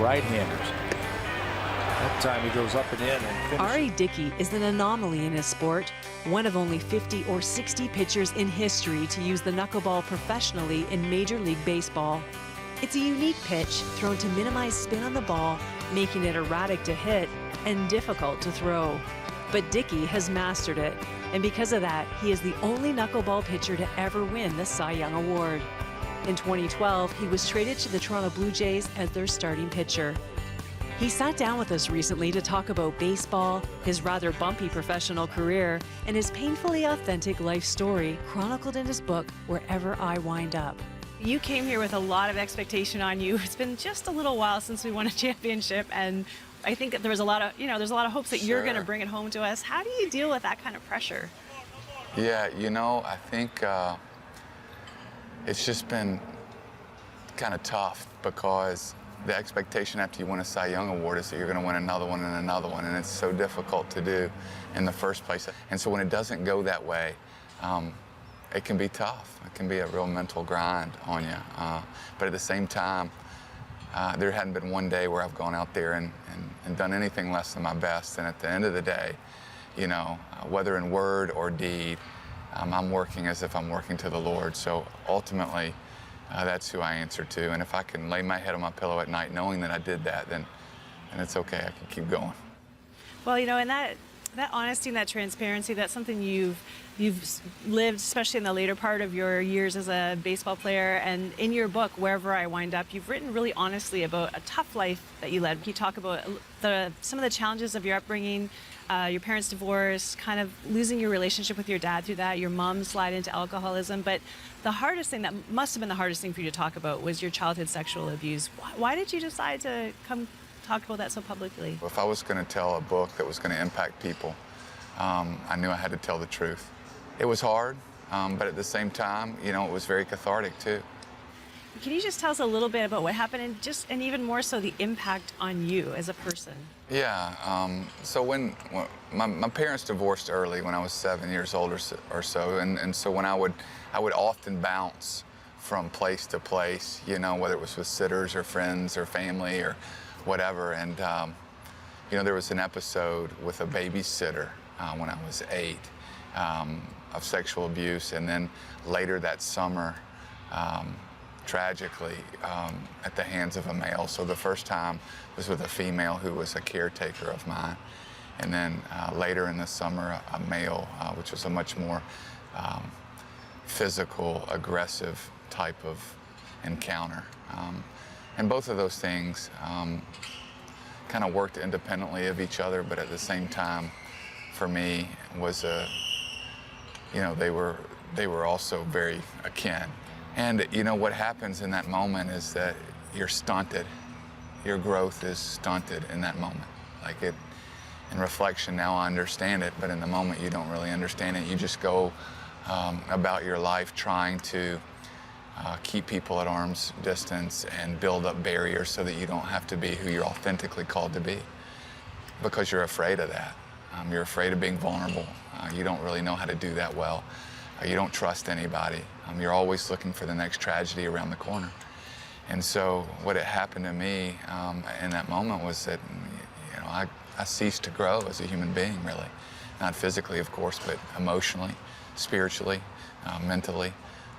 right-handers. That time he goes up and in and finishes. Dickey is an anomaly in his sport, one of only 50 or 60 pitchers in history to use the knuckleball professionally in Major League Baseball. It's a unique pitch thrown to minimize spin on the ball, making it erratic to hit and difficult to throw. But Dickey has mastered it, and because of that, he is the only knuckleball pitcher to ever win the Cy Young Award. In 2012, he was traded to the Toronto Blue Jays as their starting pitcher. He sat down with us recently to talk about baseball, his rather bumpy professional career, and his painfully authentic life story chronicled in his book, Wherever I Wind Up. You came here with a lot of expectation on you. It's been just a little while since we won a championship, and I think that there was a lot of, there's a lot of hopes that you're going to bring it home to us. How do you deal with that kind of pressure? Yeah, I think it's just been kind of tough because the expectation after you win a Cy Young Award is that you're going to win another one and another one, and it's so difficult to do in the first place. And so when it doesn't go that way, it can be tough. It can be a real mental grind on you. But at the same time, there hadn't been one day where I've gone out there and done anything less than my best. And at the end of the day, whether in word or deed, I'm working as if I'm working to the Lord. So ultimately, that's who I answer to. And if I can lay my head on my pillow at night knowing that I did that, then it's okay. I can keep going. Well, and that honesty and that transparency, that's something you've lived, especially in the later part of your years as a baseball player. And in your book, Wherever I Wind Up, you've written really honestly about a tough life that you led. You talk about some of the challenges of your upbringing, your parents' divorce, kind of losing your relationship with your dad through that, your mom slide into alcoholism. But the hardest thing, that must have been the hardest thing for you to talk about, was your childhood sexual abuse. Why did you decide to come talk about that so publicly? If I was going to tell a book that was going to impact people, I knew I had to tell the truth. It was hard, but at the same time, it was very cathartic too. Can you just tell us a little bit about what happened, and even more so the impact on you as a person? Yeah, so when my parents divorced early when I was 7 years old or so, and so when I would often bounce from place to place, whether it was with sitters or friends or family or whatever, and there was an episode with a babysitter when I was 8 of sexual abuse, and then later that summer, tragically, at the hands of a male. So the first time was with a female who was a caretaker of mine, and then later in the summer, a male, which was a much more physical, aggressive type of encounter. And both of those things kind of worked independently of each other, but at the same time, for me, was they were also very akin. And what happens in that moment is that you're stunted. Your growth is stunted in that moment. Like in reflection now I understand it, but in the moment you don't really understand it. You just go about your life trying to keep people at arm's distance and build up barriers so that you don't have to be who you're authentically called to be, because you're afraid of that. You're afraid of being vulnerable. You don't really know how to do that well. You don't trust anybody. You're always looking for the next tragedy around the corner. And so what had happened to me in that moment was that I ceased to grow as a human being, really. Not physically, of course, but emotionally, spiritually, mentally.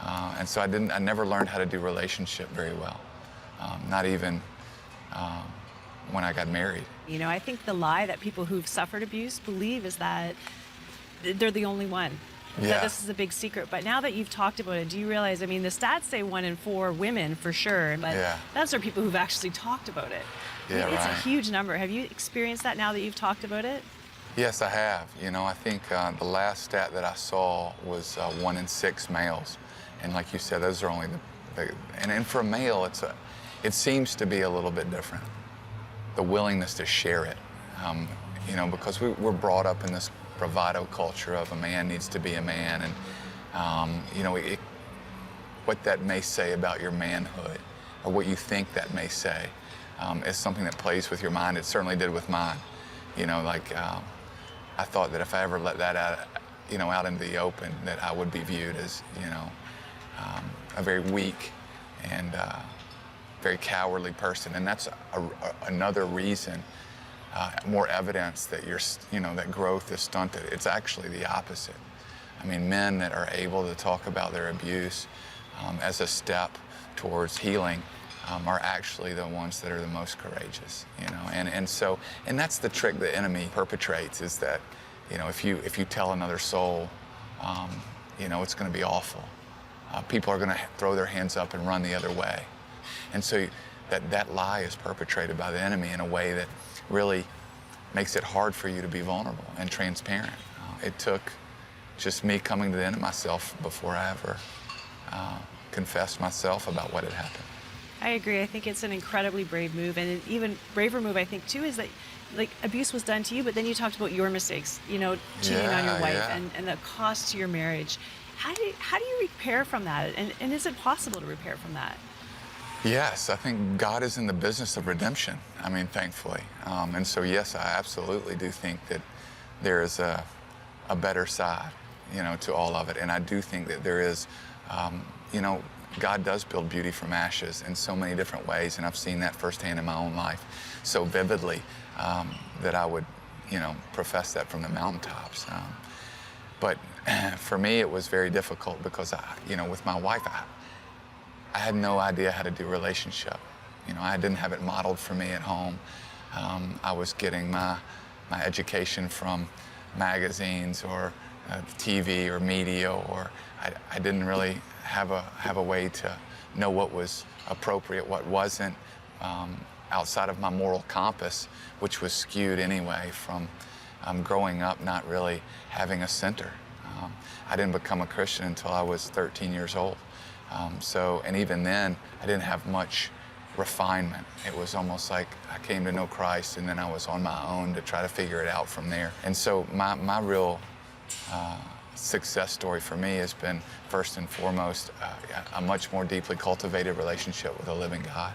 And so I never learned how to do relationship very well, not even when I got married. I think the lie that people who've suffered abuse believe is that they're the only one. Yeah. That this is a big secret. But now that you've talked about it, do you realize, the stats say 1 in 4 women for sure, but that's for people who've actually talked about it. Yeah, it's right. a huge number. Have you experienced that now that you've talked about it? Yes, I have. I think the last stat that I saw was 1 in 6 males. And like you said, those are only and for a male, it seems to be a little bit different. The willingness to share it, because we're brought up in this bravado culture of a man needs to be a man, and what that may say about your manhood, or what you think that may say, is something that plays with your mind. It certainly did with mine. I thought that if I ever let that out into the open, that I would be viewed as a very weak and very cowardly person, and that's another reason, more evidence that that growth is stunted. It's actually the opposite. I mean, men that are able to talk about their abuse as a step towards healing are actually the ones that are the most courageous, and that's the trick the enemy perpetrates, is that, if you tell another soul, it's going to be awful. People are going to throw their hands up and run the other way. And so that lie is perpetrated by the enemy in a way that really makes it hard for you to be vulnerable and transparent. It took just me coming to the end of myself before I ever confessed myself about what had happened. I agree. I think it's an incredibly brave move, and an even braver move, I think, too, is that abuse was done to you, but then you talked about your mistakes, cheating on your wife and the cost to your marriage. How do you repair from that? And is it possible to repair from that? Yes, I think God is in the business of redemption. I mean, thankfully. And so, yes, I absolutely do think that there is a better side, to all of it. And I do think that there is, God does build beauty from ashes in so many different ways. And I've seen that firsthand in my own life so vividly that I would, profess that from the mountaintops. But for me, it was very difficult because, with my wife, I had no idea how to do relationship. I didn't have it modeled for me at home. I was getting my education from magazines or TV or media, or I didn't really have a way to know what was appropriate, what wasn't, outside of my moral compass, which was skewed anyway from growing up not really having a center. I didn't become a Christian until I was 13 years old. And even then, I didn't have much refinement. It was almost like I came to know Christ and then I was on my own to try to figure it out from there. And so my real success story for me has been, first and foremost, a much more deeply cultivated relationship with a living God.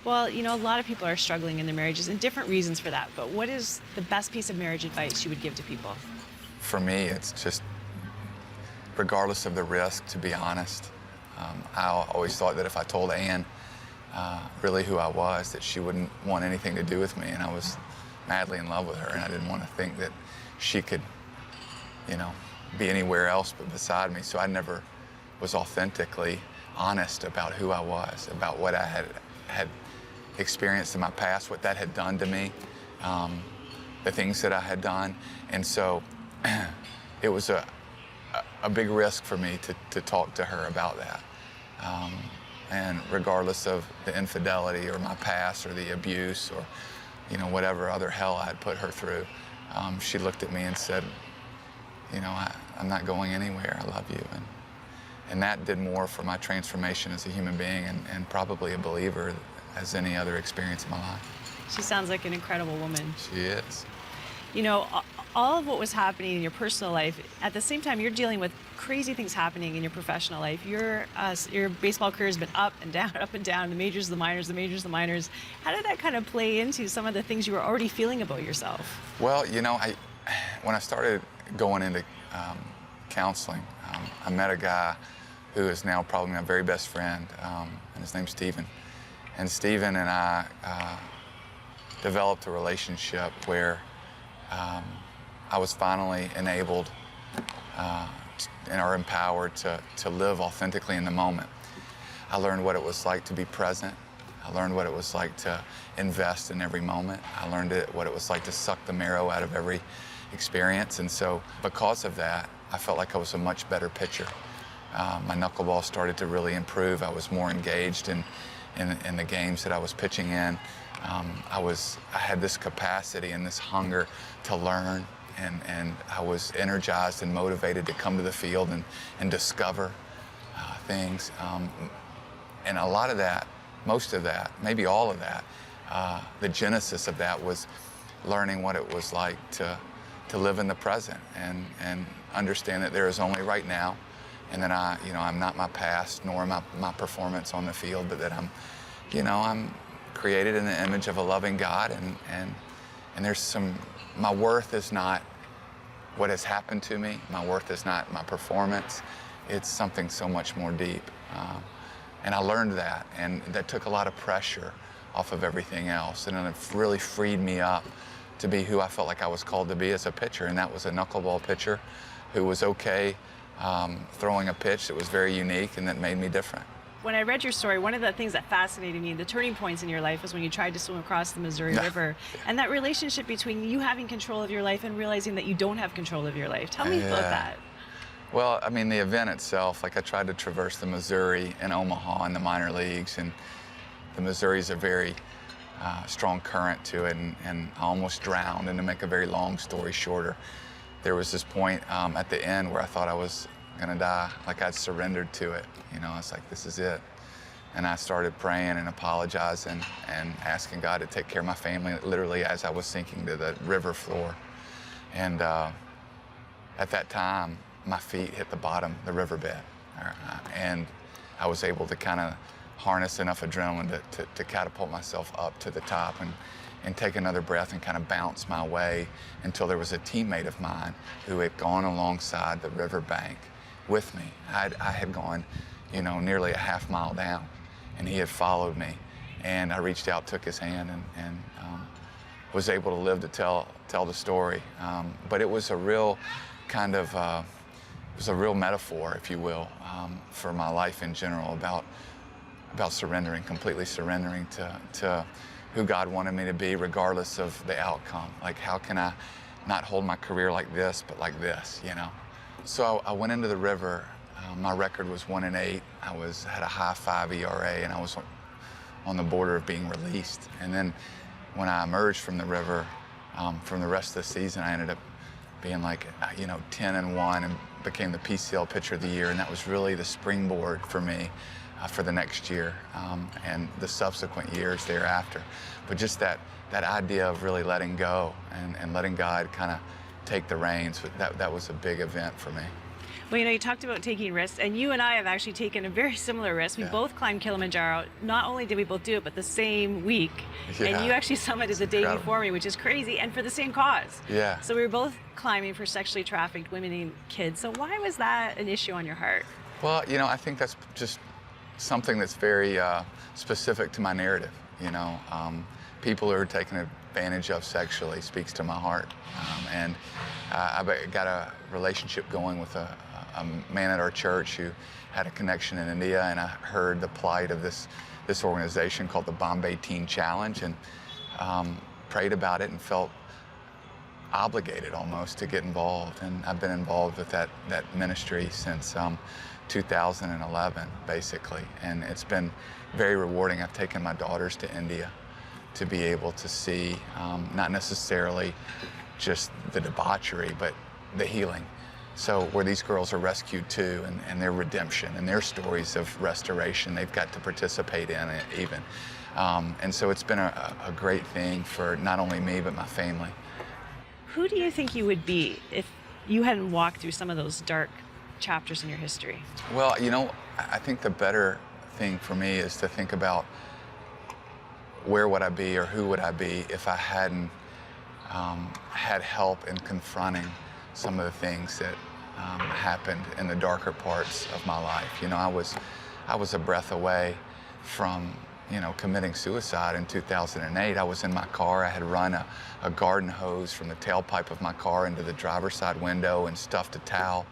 Well, a lot of people are struggling in their marriages and different reasons for that. But what is the best piece of marriage advice you would give to people? For me, it's just, regardless of the risk, to be honest. I always thought that if I told Ann really who I was, that she wouldn't want anything to do with me. And I was madly in love with her, and I didn't want to think that she could, be anywhere else but beside me. So I never was authentically honest about who I was, about what I had experienced in my past, what that had done to me, the things that I had done. And so it was a big risk for me to talk to her about that. And regardless of the infidelity or my past or the abuse or, whatever other hell I had put her through, she looked at me and said, I'm not going anywhere. I love you. And that did more for my transformation as a human being and probably a believer as any other experience in my life. She sounds like an incredible woman. She is. All of what was happening in your personal life, at the same time, you're dealing with crazy things happening in your professional life. Your baseball career has been up and down, the majors, the minors, the majors, the minors. How did that kind of play into some of the things you were already feeling about yourself? Well, when I started going into counseling, I met a guy who is now probably my very best friend, and his name's Stephen. And Stephen and I developed a relationship where I was finally enabled and are empowered to live authentically in the moment. I learned what it was like to be present. I learned what it was like to invest in every moment. I learned what it was like to suck the marrow out of every experience. And so because of that, I felt like I was a much better pitcher. My knuckleball started to really improve. I was more engaged in the games that I was pitching in. I had this capacity and this hunger to learn, and I was energized and motivated to come to the field and discover things. And a lot of that, most of that, maybe all of that, the genesis of that was learning what it was like to live in the present and understand that there is only right now, and that I'm not my past nor my performance on the field, but that I'm created in the image of a loving God, and there's my worth is not what has happened to me. My worth is not my performance. It's something so much more deep. And I learned that, and that took a lot of pressure off of everything else. And it really freed me up to be who I felt like I was called to be as a pitcher, and that was a knuckleball pitcher who was okay throwing a pitch that was very unique and that made me different. When I read your story, one of the things that fascinated me, the turning points in your life, was when you tried to swim across the Missouri River, and that relationship between you having control of your life and realizing that you don't have control of your life. Tell me about that. Well, I mean, the event itself, like I tried to traverse the Missouri in Omaha in the minor leagues, and the Missouri's a very strong current to it, and I almost drowned. And to make a very long story shorter, there was this point at the end where I thought I was gonna die, like I'd surrendered to it. You know, I was like, this is it. And I started praying and apologizing and asking God to take care of my family, literally as I was sinking to the river floor. And at that time, my feet hit the bottom, the riverbed. And I was able to kind of harness enough adrenaline to catapult myself up to the top and take another breath and kind of bounce my way until there was a teammate of mine who had gone alongside the riverbank with me. I had gone, you know, nearly a half mile down, and he had followed me. And I reached out, took his hand, and was able to live to tell the story. But it was a real kind of, it was a real metaphor, if you will, for my life in general, about surrendering, completely surrendering to who God wanted me to be, regardless of the outcome. Like, how can I not hold my career like this, but like this, you know? So I went into the river. My record was 1-8. I had a high 5 ERA, and I was on the border of being released. And then when I emerged from the river, from the rest of the season, I ended up being like, 10-1, and became the PCL Pitcher of the Year. And that was really the springboard for me for the next year and the subsequent years thereafter. But just that idea of really letting go and letting God kind of take the reins, that was a big event for me. Well, you talked about taking risks, and you and I have actually taken a very similar risk. We both climbed Kilimanjaro. Not only did we both do it, but the same week. Yeah. And you actually summited the day before me, which is crazy, and for the same cause. Yeah. So we were both climbing for sexually trafficked women and kids. So why was that an issue on your heart? Well, I think that's just something that's very specific to my narrative. People who are taken advantage of sexually speaks to my heart. And I got a relationship going with a man at our church who had a connection in India, and I heard the plight of this organization called the Bombay Teen Challenge, and prayed about it and felt obligated almost to get involved. And I've been involved with that ministry since 2011, basically, and it's been very rewarding. I've taken my daughters to India to be able to see not necessarily just the debauchery, but the healing. So where these girls are rescued too, and their redemption and their stories of restoration, they've got to participate in it even. And so it's been a great thing for not only me, but my family. Who do you think you would be if you hadn't walked through some of those dark chapters in your history? Well, I think the better thing for me is to think about where would I be or who would I be if I hadn't had help in confronting some of the things that happened in the darker parts of my life. I was a breath away from committing suicide in 2008. I was in my car. I had run a garden hose from the tailpipe of my car into the driver's side window and stuffed a towel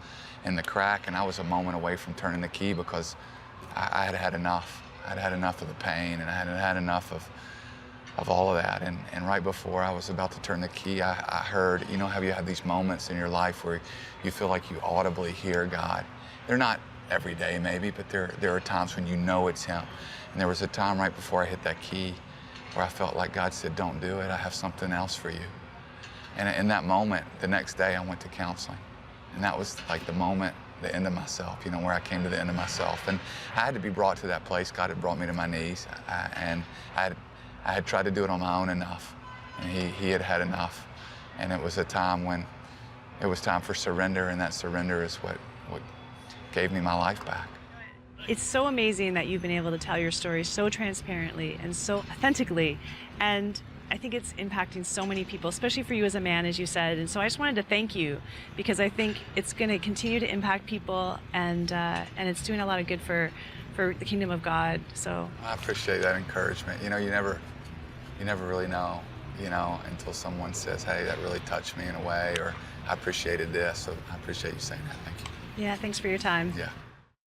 in the crack, and I was a moment away from turning the key because I had had enough. I'd had enough of the pain, and I had had enough of all of that. And right before I was about to turn the key, I heard, have you had these moments in your life where you feel like you audibly hear God? They're not every day maybe, but there are times when it's Him. And there was a time right before I hit that key where I felt like God said, don't do it, I have something else for you. And in that moment, the next day I went to counseling. And that was like the moment, the end of myself, where I came to the end of myself. And I had to be brought to that place. God had brought me to my knees, and I had tried to do it on my own enough, and he had had enough. And it was a time when it was time for surrender, and that surrender is what gave me my life back. It's so amazing that you've been able to tell your story so transparently and so authentically, and I think it's impacting so many people, especially for you as a man, as you said. And so I just wanted to thank you, because I think it's going to continue to impact people, and it's doing a lot of good for for the kingdom of God. So I appreciate that encouragement. You know, you never really know, you know, until someone says, hey, that really touched me in a way, or I appreciated this. So I appreciate you saying that. Thank you. yeah, thanks for your time. Yeah.